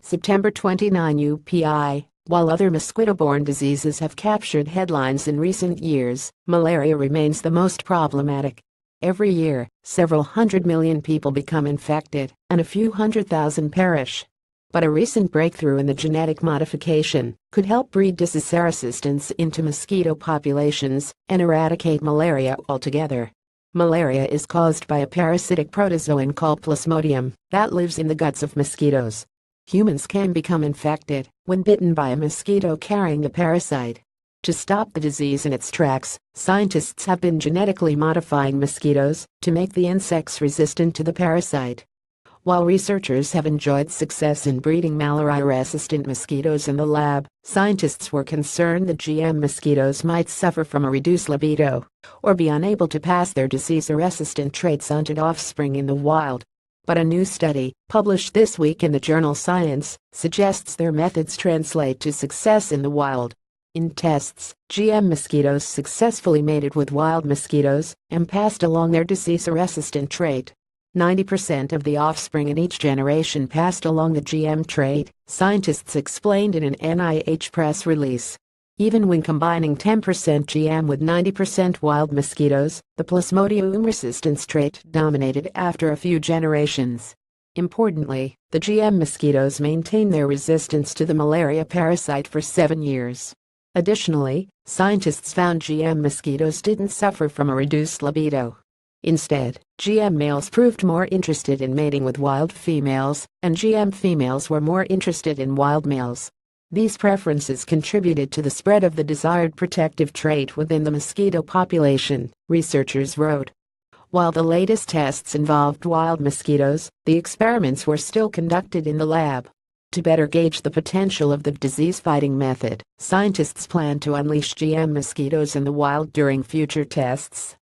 September 29 UPI. While other mosquito-borne diseases have captured headlines in recent years, malaria remains the most problematic. Every year, several hundred million people become infected, and a few 100,000 perish. But a recent breakthrough in the genetic modification could help breed disease resistance into mosquito populations and eradicate malaria altogether. Malaria is caused by a parasitic protozoan called Plasmodium that lives in the guts of mosquitoes. Humans can become infected when bitten by a mosquito carrying the parasite. To stop the disease in its tracks, scientists have been genetically modifying mosquitoes to make the insects resistant to the parasite. While researchers have enjoyed success in breeding malaria-resistant mosquitoes in the lab, scientists were concerned that GM mosquitoes might suffer from a reduced libido or be unable to pass their disease-resistant traits on to offspring in the wild. But a new study, published this week in the journal Science, suggests their methods translate to success in the wild. In tests, GM mosquitoes successfully mated with wild mosquitoes and passed along their disease-resistant trait. 90% of the offspring in each generation passed along the GM trait, scientists explained in an NIH press release. Even when combining 10% GM with 90% wild mosquitoes, the Plasmodium resistance trait dominated after a few generations. Importantly, the GM mosquitoes maintain their resistance to the malaria parasite for 7 years. Additionally, scientists found GM mosquitoes didn't suffer from a reduced libido. Instead, GM males proved more interested in mating with wild females, and GM females were more interested in wild males. These preferences contributed to the spread of the desired protective trait within the mosquito population, researchers wrote. While the latest tests involved wild mosquitoes, the experiments were still conducted in the lab. To better gauge the potential of the disease-fighting method, scientists plan to unleash GM mosquitoes in the wild during future tests.